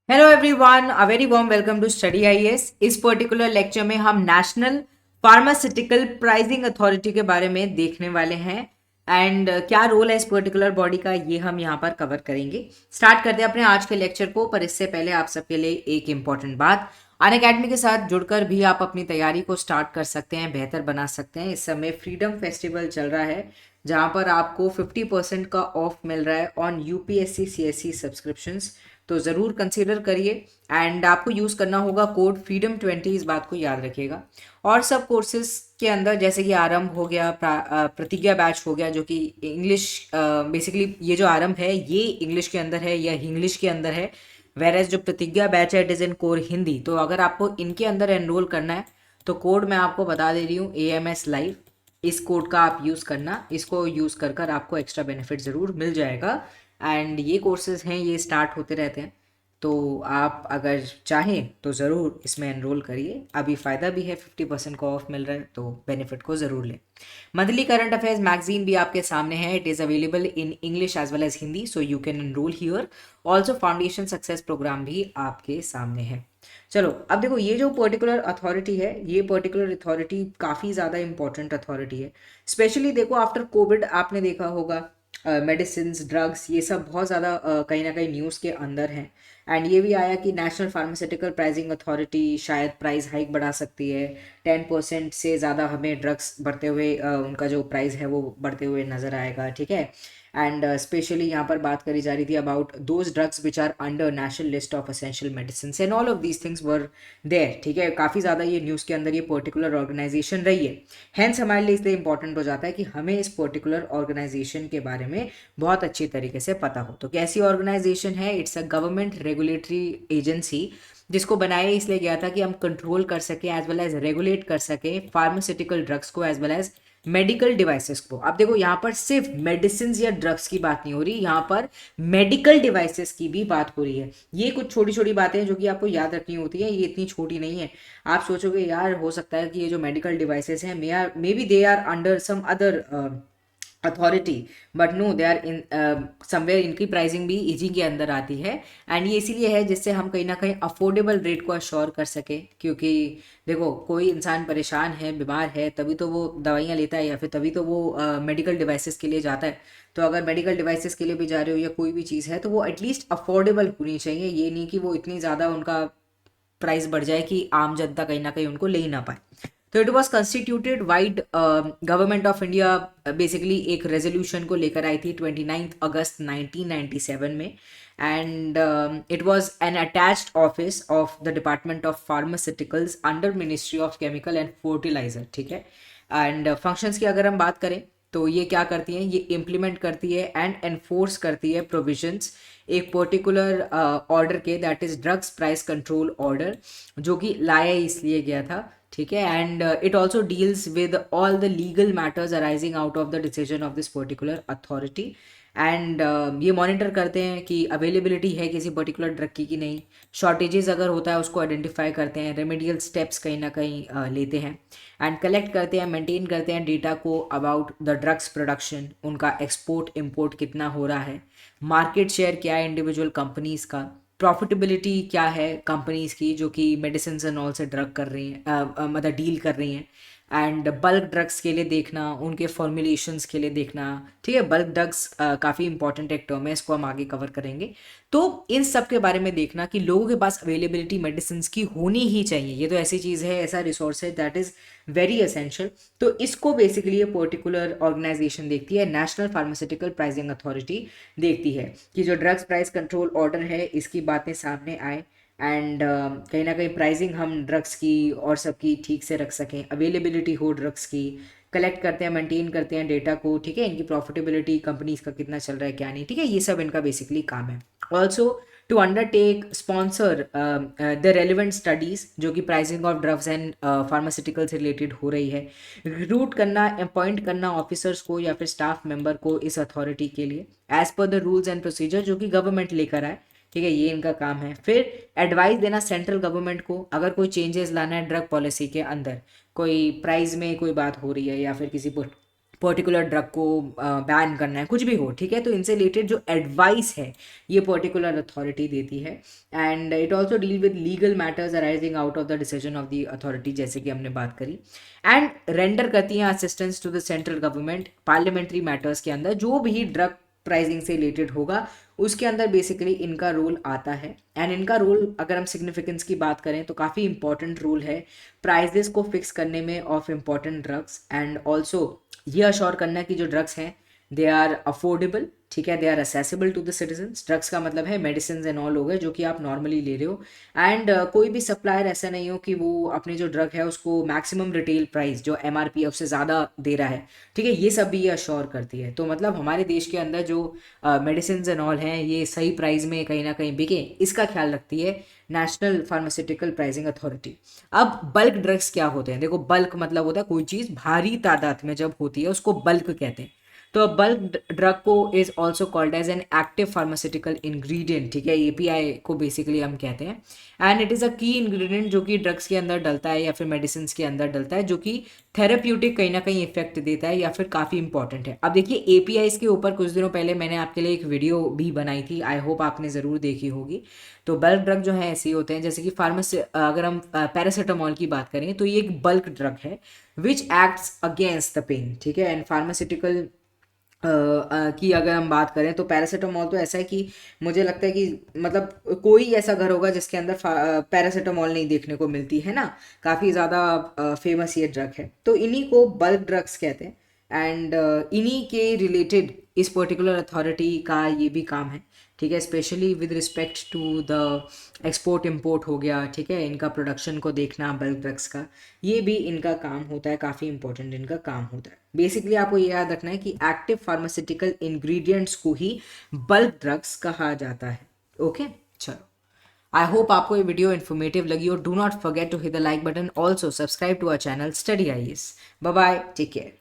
Hello everyone, a very warm welcome to study IAS. इस particular lecture में हम national pharmaceutical pricing authority के बारे में देखने वाले हैं एंड क्या रोल है इस पर्टिकुलर बॉडी का, ये हम यहाँ पर कवर करेंगे। स्टार्ट करते हैं अपने आज के लेक्चर को, पर इससे पहले आप सबके लिए एक इम्पॉर्टेंट बात। अन अकेडमी के साथ जुड़कर भी आप अपनी तैयारी को स्टार्ट कर सकते हैं, बेहतर बना सकते हैं। इस समय फ्रीडम फेस्टिवल चल रहा है जहाँ पर आपको 50% का ऑफ मिल रहा है ऑन यूपीएससी सीएससी सब्सक्रिप्शंस। तो ज़रूर कंसीडर करिए एंड आपको यूज़ करना होगा कोड freedom20, इस बात को याद रखिएगा। और सब कोर्सेज के अंदर जैसे कि आरंभ हो गया, प्रतिज्ञा बैच हो गया जो कि इंग्लिश, बेसिकली ये जो आरंभ है ये इंग्लिश के अंदर है या इंग्लिश के अंदर है, वेर जो प्रतिज्ञा बैच है it is in core Hindi. तो अगर आपको इनके अंदर एनरोल करना है तो कोड मैं आपको बता दे रही हूँ, AMS लाइव। इस कोड का आप यूज़ करना, इसको यूज़ कर कर आपको एक्स्ट्रा बेनिफिट ज़रूर मिल जाएगा। एंड ये कोर्सेज हैं, ये स्टार्ट होते रहते हैं, तो आप अगर चाहें तो ज़रूर इसमें एनरोल करिए। अभी फ़ायदा भी है, 50% का ऑफ मिल रहा है, तो बेनिफिट को ज़रूर लें। मंथली करंट अफेयर्स मैगजीन भी आपके सामने है। It is available in English as well as Hindi, so you can enrol here. Also foundation success programme भी आपके सामने है। चलो अब देखो, ये जो पर्टिकुलर अथॉरिटी है, ये पर्टिकुलर अथॉरिटी काफ़ी ज़्यादा इंपॉर्टेंट अथॉरिटी है। स्पेशली देखो आफ्टर कोविड आपने देखा होगा मेडिसिन ड्रग्स ये सब बहुत ज़्यादा कहीं ना कहीं न्यूज़ के अंदर हैं। एंड ये भी आया कि नेशनल फार्मास्यूटिकल प्राइसिंग अथॉरिटी शायद प्राइस हाइक बढ़ा सकती है। 10% से ज़्यादा हमें ड्रग्स बढ़ते हुए, उनका जो प्राइस है वो बढ़ते हुए नज़र आएगा, ठीक है। एंड स्पेशली यहाँ पर बात करी जा रही थी about those drugs which are under national list of essential medicine and all of these things were there, ठीक है। काफ़ी ज़्यादा ये न्यूज़ के अंदर ये पर्टिकुलर ऑर्गेनाइजेशन रही है। हैंस हमारे लिए इसलिए इंपॉर्टेंट हो जाता है कि हमें इस पर्टिकुलर ऑर्गेनाइजेशन के बारे में बहुत अच्छी तरीके से पता हो। तो कैसी ऑर्गेनाइजेशन है? It's a government regulatory agency, जिसको बनाया इसलिए गया था कि हम कंट्रोल कर सकें एज वेल एज रेगुलेट कर सकें फार्मास्यूटिकल ड्रग्स को as well as medical devices को। अब देखो यहाँ पर सिर्फ मेडिसिन या ड्रग्स की बात नहीं हो रही, यहाँ पर मेडिकल डिवाइसेस की भी बात हो रही है। ये कुछ छोटी छोटी बातें हैं जो कि आपको याद रखनी होती है, ये इतनी छोटी नहीं है। आप सोचोगे यार हो सकता है कि ये जो मेडिकल डिवाइसेस हैं may be they are under some other authority, but no they are in somewhere, इनकी प्राइसिंग भी इजी के अंदर आती है। एंड ये इसीलिए है जिससे हम कहीं ना कहीं अफोर्डेबल रेट को अश्योर कर सके, क्योंकि देखो कोई इंसान परेशान है, बीमार है, तभी तो वो दवाइयाँ लेता है या फिर तभी तो वो मेडिकल डिवाइसेस के लिए जाता है। तो अगर मेडिकल डिवाइसेस के लिए भी जा रहे हो या कोई भी चीज़ है तो वो एटलीस्ट अफोर्डेबल होनी चाहिए। ये नहीं कि वो इतनी ज़्यादा उनका प्राइस बढ़ जाए कि आम जनता कहीं ना कहीं उनको ले ही ना पाए। तो it was constituted vide, government of India basically एक रेजोल्यूशन को लेकर आई थी 29 अगस्त 1997 में। And it was an attached office of the department of pharmaceuticals under ministry of chemical and fertiliser, ठीक है। एंड फंक्शंस की अगर हम बात करें तो ये क्या करती हैं, ये इम्प्लीमेंट करती है एंड एनफोर्स करती है प्रोविजंस एक पर्टिकुलर ऑर्डर के, that is drugs price control order, जो कि लाया इसलिए गया था, ठीक है। And it also deals with all the legal matters arising out of the decision of this particular authority. And ये मॉनिटर करते हैं कि अवेलेबिलिटी है किसी पर्टिकुलर ड्रग की कि नहीं, शॉर्टेजेस अगर होता है उसको आइडेंटिफाई करते हैं, रेमेडियल स्टेप्स कहीं ना कहीं लेते हैं, एंड कलेक्ट करते हैं, मेंटेन करते हैं डेटा को अबाउट द ड्रग्स प्रोडक्शन, उनका एक्सपोर्ट इम्पोर्ट कितना हो रहा है, मार्केट शेयर क्या है इंडिविजुअल कंपनीज का, प्रॉफिटेबिलिटी क्या है कंपनीज की जो कि मेडिसिन एंड ऑल से ड्रग कर रही हैं, मतलब डील कर रही हैं। एंड बल्क ड्रग्स के लिए देखना, उनके फॉर्मुलेशंस के लिए देखना, ठीक है। बल्क ड्रग्स काफ़ी इंपॉर्टेंट एक टर्म है, इसको हम आगे कवर करेंगे। तो इन सब के बारे में देखना कि लोगों के पास अवेलेबिलिटी मेडिसिन की होनी ही चाहिए, ये तो ऐसी चीज़ है, ऐसा रिसोर्स है दैट इज़ वेरी एसेंशियल। तो इसको बेसिकली ये पर्टिकुलर ऑर्गेनाइजेशन देखती है, नेशनल फार्मास्यूटिकल प्राइसिंग अथॉरिटी देखती है कि जो ड्रग्स प्राइस कंट्रोल ऑर्डर है इसकी बातें सामने आए एंड कहीं ना कहीं प्राइसिंग हम ड्रग्स की और सबकी ठीक से रख सकें, अवेलेबिलिटी हो ड्रग्स की, कलेक्ट करते हैं, मेंटेन करते हैं डेटा को, ठीक है। इनकी प्रॉफिटेबिलिटी कंपनीज का कितना चल रहा है क्या नहीं, ठीक है, ये सब इनका बेसिकली काम है। Also to undertake sponsor the relevant studies जो कि pricing of drugs and pharmaceutical से रिलेटेड हो रही है, रिक्रूट करना, अपॉइंट करना ऑफिसर्स को या फिर स्टाफ मेंबर को इस अथॉरिटी के लिए as per the rules and procedure जो कि गवर्नमेंट लेकर आए, ठीक है, ये इनका काम है। फिर एडवाइस देना सेंट्रल गवर्नमेंट को, अगर कोई चेंजेस लाना है ड्रग पॉलिसी के अंदर, कोई प्राइस में कोई बात हो रही है या फिर किसी पर्टिकुलर ड्रग को बैन करना है, कुछ भी हो, ठीक है। तो इनसे रिलेटेड जो एडवाइस है ये पर्टिकुलर अथॉरिटी देती है। And it also deal with legal matters arising out of the decision of the authority, जैसे कि हमने बात करी। एंड रेंडर करती हैं assistance to the central government parliamentary matters के अंदर, जो भी ड्रग प्राइसिंग से रिलेटेड होगा उसके अंदर बेसिकली इनका रोल आता है। एंड इनका रोल अगर हम सिग्निफिकेंस की बात करें तो काफ़ी इंपॉर्टेंट रोल है प्राइजेस को फिक्स करने में of important drugs, and also ये अश्योर करना कि जो ड्रग्स हैं दे आर अफोर्डेबल, ठीक है, they are accessible to the citizens. Drugs का मतलब है मेडिसिन एंड ऑल हो गए जो कि आप नॉर्मली ले रहे हो। एंड कोई भी सप्लायर ऐसा नहीं हो कि वो अपनी जो ड्रग है उसको मैक्सिमम रिटेल प्राइस जो MRP है उससे ज़्यादा दे रहा है, ठीक है, ये सब भी ये अश्योर करती है। तो मतलब हमारे देश के अंदर जो मेडिसिन एंड ऑल हैं ये सही प्राइस में कहीं ना कहीं बिके, इसका ख्याल रखती है नेशनल फार्मास्यूटिकल प्राइसिंग अथॉरिटी। अब बल्क ड्रग्स क्या होते हैं? देखो, बल्क मतलब होता है कोई चीज़ भारी तादाद में जब होती है उसको बल्क कहते हैं। तो बल्क ड्रग को is also called as an active pharmaceutical ingredient, ठीक है, API को बेसिकली हम कहते हैं। एंड इट इज़ अ की इंग्रेडिएंट जो कि ड्रग्स के अंदर डलता है या फिर मेडिसिन के अंदर डलता है, जो कि थेरेप्यूटिक कहीं ना कहीं इफेक्ट देता है या फिर काफ़ी इंपॉर्टेंट है। अब देखिए APIs के ऊपर कुछ दिनों पहले मैंने आपके लिए एक वीडियो भी बनाई थी, आई होप आपने ज़रूर देखी होगी। तो बल्क ड्रग जो है ऐसे ही होते हैं, जैसे कि अगर हम पैरासीटामोल की बात करें तो ये एक बल्क ड्रग है which acts against the pain, ठीक है। एंड फार्मास्यूटिकल की अगर हम बात करें तो पैरासीटामोल तो ऐसा है कि मुझे लगता है कि मतलब कोई ऐसा घर होगा जिसके अंदर पैरासीटामोल नहीं देखने को मिलती है ना, काफ़ी ज़्यादा फेमस ये ड्रग है। तो इन्हीं को बल्क ड्रग्स कहते हैं। एंड इन्हीं के रिलेटेड इस पर्टिकुलर अथॉरिटी का ये भी काम है, ठीक है, specially with respect to the export import हो गया, ठीक है, इनका प्रोडक्शन को देखना बल्क ड्रग्स का, ये भी इनका काम होता है, काफ़ी इंपॉर्टेंट इनका काम होता है। बेसिकली आपको ये याद रखना है कि एक्टिव फार्मास्यूटिकल इंग्रेडिएंट्स को ही बल्क ड्रग्स कहा जाता है। ओके, चलो, आई होप आपको ये वीडियो इन्फॉर्मेटिव लगी और do not forget to hit the like button, also subscribe to our channel study IAS। Bye bye, take care.